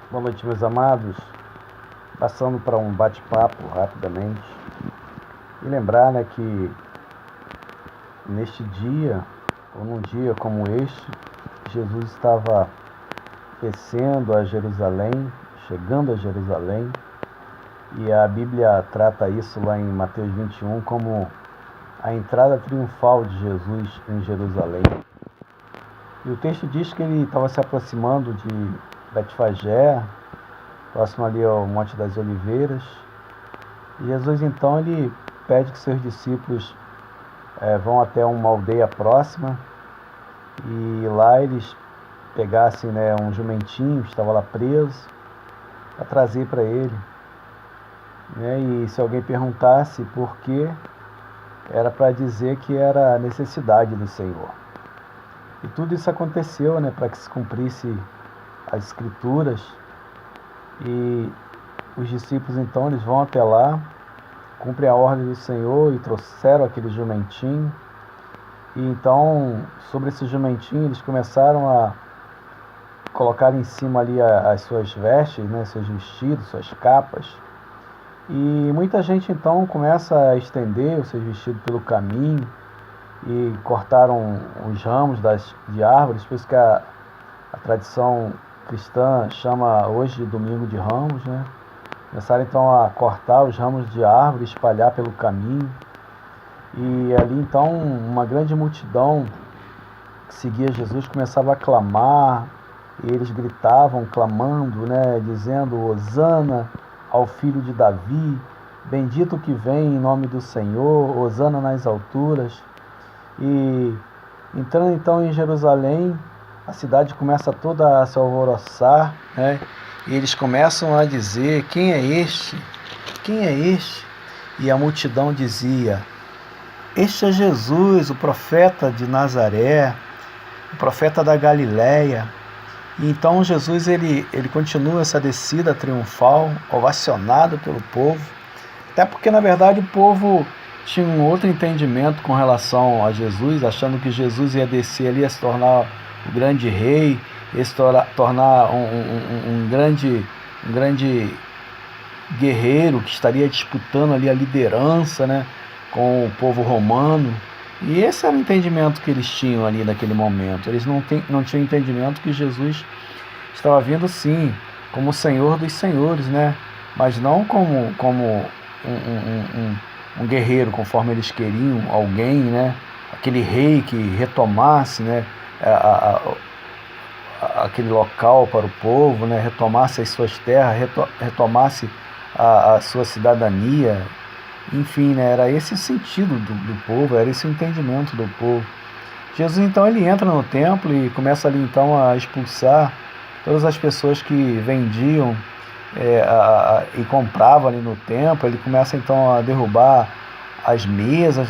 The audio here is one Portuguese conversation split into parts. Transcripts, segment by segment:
Boa noite, meus amados. Passando para um bate-papo rapidamente. E lembrar, que neste dia, ou num dia como este, Jesus estava descendo a Jerusalém, chegando a Jerusalém. E a Bíblia trata isso lá em Mateus 21 como a entrada triunfal de Jesus em Jerusalém. E o texto diz que ele estava se aproximando de Betfagé, próximo ali ao Monte das Oliveiras. E Jesus então ele pede que seus discípulos vão até uma aldeia próxima e lá eles pegassem um jumentinho que estava lá preso para trazer para ele. E se alguém perguntasse por quê, era para dizer que era a necessidade do Senhor. E tudo isso aconteceu para que se cumprisse as Escrituras. E os discípulos então eles vão até lá, cumprem a ordem do Senhor e trouxeram aquele jumentinho. E então, sobre esse jumentinho, eles começaram a colocar em cima ali as suas vestes, seus vestidos, suas capas. E muita gente então começa a estender os seus vestidos pelo caminho e cortaram os ramos de árvores, por isso que a tradição cristã chama hoje de Domingo de Ramos, Começaram então a cortar os ramos de árvore, espalhar pelo caminho. E ali então uma grande multidão que seguia Jesus começava a clamar, e eles gritavam, clamando, dizendo: Hosana ao filho de Davi, bendito que vem em nome do Senhor, Hosana nas alturas. E entrando então em Jerusalém, a cidade começa toda a se alvoroçar, e eles começam a dizer: quem é este? Quem é este? E a multidão dizia: este é Jesus, o profeta de Nazaré, o profeta da Galileia. E então Jesus ele continua essa descida triunfal, ovacionado pelo povo, até porque na verdade o povo tinha um outro entendimento com relação a Jesus, achando que Jesus ia descer ali, ia se tornar o grande rei, ia se tornar um grande guerreiro que estaria disputando ali a liderança, com o povo romano. E esse era o entendimento que eles tinham ali naquele momento. Eles não tinham entendimento que Jesus estava vindo sim como o Senhor dos Senhores, mas não como um guerreiro, conforme eles queriam, alguém, aquele rei que retomasse aquele local para o povo, retomasse as suas terras, retomasse a sua cidadania. Enfim, era esse o sentido do povo, era esse o entendimento do povo. Jesus então ele entra no templo e começa ali então a expulsar todas as pessoas que vendiam e compravam ali no templo. Ele começa então a derrubar as mesas,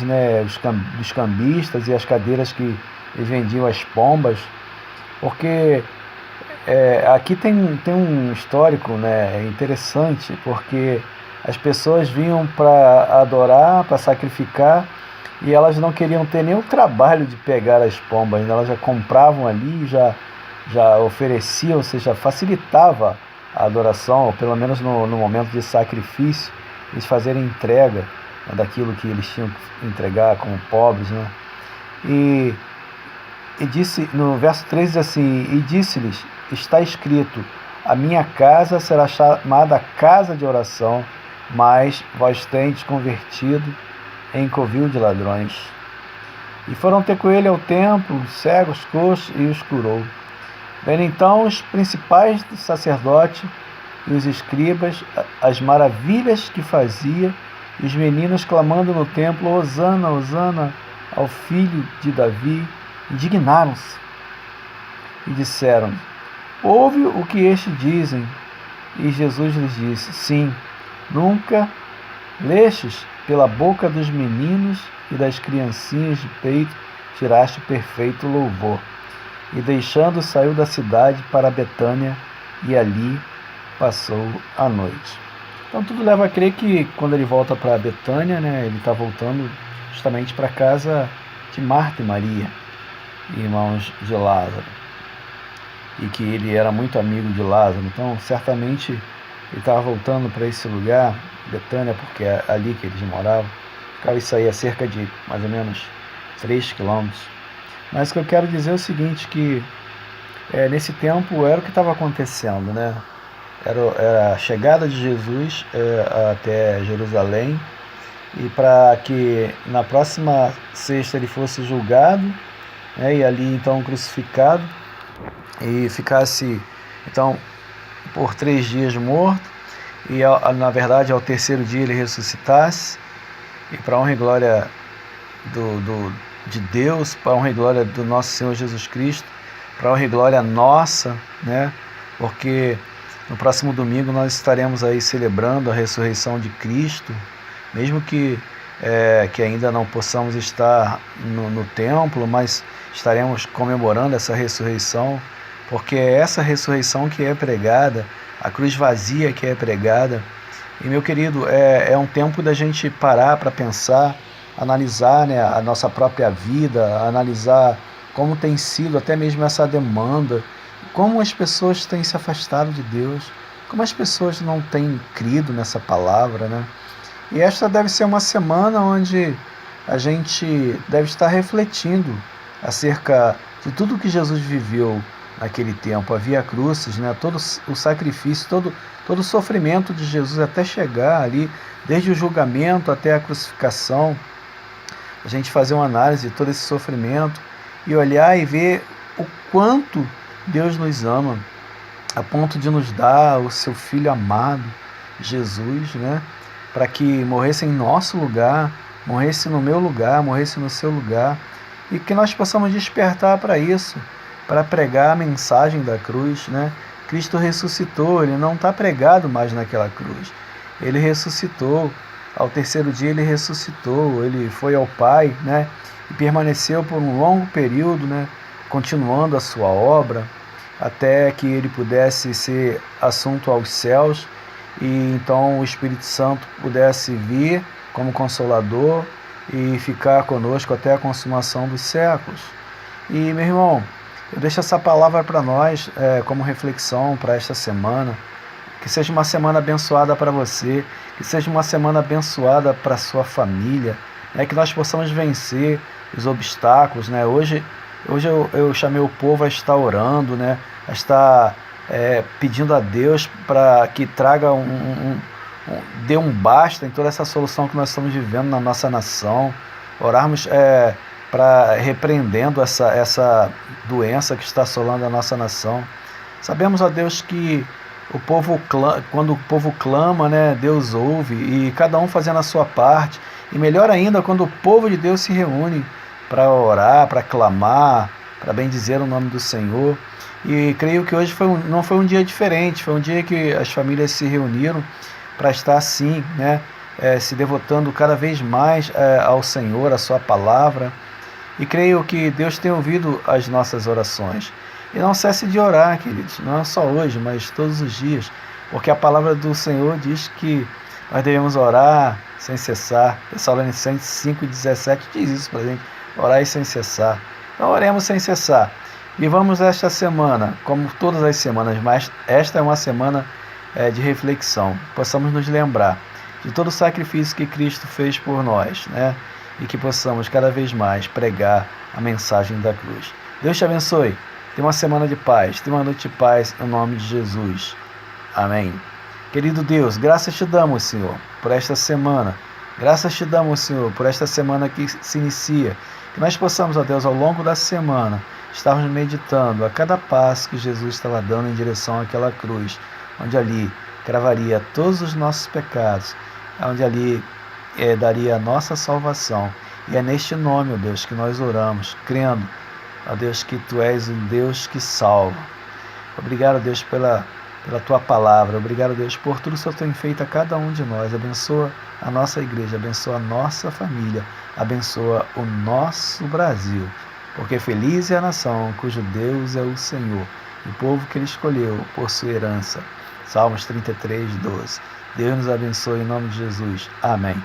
dos cambistas e as cadeiras que eles vendiam as pombas, porque aqui tem um histórico interessante, porque as pessoas vinham para adorar, para sacrificar, e elas não queriam ter nem o trabalho de pegar as pombas, elas já compravam ali, já ofereciam, ou seja, facilitava a adoração, ou pelo menos no momento de sacrifício, eles fazerem entrega daquilo que eles tinham que entregar como pobres. E disse, no verso 3 diz assim: e disse-lhes, está escrito, a minha casa será chamada casa de oração, mas vós tendes convertido em covil de ladrões. E foram ter com ele ao templo, cegos, coxos, e os curou. Vendo então os principais do sacerdote e os escribas, as maravilhas que fazia, e os meninos clamando no templo: Hosana, Hosana ao filho de Davi, indignaram-se e disseram: ouve o que estes dizem. E Jesus lhes disse: sim, nunca lestes pela boca dos meninos e das criancinhas de peito tiraste perfeito louvor. E deixando, saiu da cidade para Betânia, e ali passou a noite. Então tudo leva a crer que quando ele volta para Betânia, ele está voltando justamente para a casa de Marta e Maria, irmãos de Lázaro. e que ele era muito amigo de Lázaro. Então, certamente, ele estava voltando para esse lugar, Betânia, porque é ali que eles moravam. Ficava isso aí a cerca de mais ou menos 3 quilômetros. Mas o que eu quero dizer é o seguinte, que nesse tempo era o que estava acontecendo, né? Era a chegada de Jesus até Jerusalém, e para que na próxima sexta ele fosse julgado, né, e ali então crucificado, e ficasse então por 3 dias morto, e na verdade ao terceiro dia ele ressuscitasse, e para honra e glória de Deus, para honra e glória do nosso Senhor Jesus Cristo, para honra e glória nossa, né? Porque no próximo domingo nós estaremos aí celebrando a ressurreição de Cristo, mesmo que ainda não possamos estar no templo, mas estaremos comemorando essa ressurreição, porque é essa ressurreição que é pregada, a cruz vazia que é pregada. E, meu querido, é um tempo da gente parar para pensar, analisar, né, a nossa própria vida, analisar como tem sido até mesmo essa demanda, como as pessoas têm se afastado de Deus, como as pessoas não têm crido nessa palavra, né? E esta deve ser uma semana onde a gente deve estar refletindo acerca de tudo que Jesus viveu naquele tempo, a via crucis, né? Todo o sacrifício, todo o sofrimento de Jesus até chegar ali, desde o julgamento até a crucificação. A gente fazer uma análise de todo esse sofrimento e olhar e ver o quanto Deus nos ama, a ponto de nos dar o seu Filho amado, Jesus, né? Para que morresse em nosso lugar, morresse no meu lugar, morresse no seu lugar, e que nós possamos despertar para isso, para pregar a mensagem da cruz, né? Cristo ressuscitou, ele não está pregado mais naquela cruz, ele ressuscitou, ao terceiro dia ele ressuscitou, ele foi ao Pai, né? E permaneceu por um longo período, né? Continuando a sua obra, até que ele pudesse ser assunto aos céus, e então o Espírito Santo pudesse vir como Consolador e ficar conosco até a consumação dos séculos. E, meu irmão, eu deixo essa palavra para nós como reflexão para esta semana. Que seja uma semana abençoada para você, que seja uma semana abençoada para a sua família, né? Que nós possamos vencer os obstáculos, né? Hoje eu chamei o povo a estar orando, né? A estar pedindo a Deus para que traga dê um basta em toda essa solução que nós estamos vivendo na nossa nação. Orarmos para repreendendo essa doença que está assolando a nossa nação. Sabemos, ó Deus, que quando o povo clama, né, Deus ouve, e cada um fazendo a sua parte. E melhor ainda, quando o povo de Deus se reúne para orar, para clamar, para bendizer o nome do Senhor. E creio que hoje não foi um dia diferente, foi um dia que as famílias se reuniram para estar assim, né, se devotando cada vez mais ao Senhor, à sua palavra. E creio que Deus tem ouvido as nossas orações. E não cesse de orar, queridos, não é só hoje, mas todos os dias, porque a palavra do Senhor diz que nós devemos orar sem cessar. Tessalonicenses 5,17 diz isso para a gente, orar sem cessar. Então oremos sem cessar. E vamos esta semana, como todas as semanas, mas esta é uma semana de reflexão, possamos nos lembrar de todo o sacrifício que Cristo fez por nós, né? E que possamos cada vez mais pregar a mensagem da cruz. Deus te abençoe. Tenha uma semana de paz, tenha uma noite de paz, em nome de Jesus. Amém. Querido Deus, graças te damos, Senhor, por esta semana. Graças te damos, Senhor, por esta semana que se inicia. Que nós possamos, ó Deus, ao longo da semana, estarmos meditando a cada passo que Jesus estava dando em direção àquela cruz, onde ali cravaria todos os nossos pecados, onde ali daria a nossa salvação. E é neste nome, ó Deus, que nós oramos, crendo, ó Deus, que Tu és um Deus que salva. Obrigado, Deus, pela Tua palavra. Obrigado, Deus, por tudo que o Senhor tem feito a cada um de nós. Abençoa a nossa igreja, abençoa a nossa família, abençoa o nosso Brasil. Porque feliz é a nação cujo Deus é o Senhor, o povo que Ele escolheu por sua herança. Salmos 33, 12. Deus nos abençoe em nome de Jesus. Amém.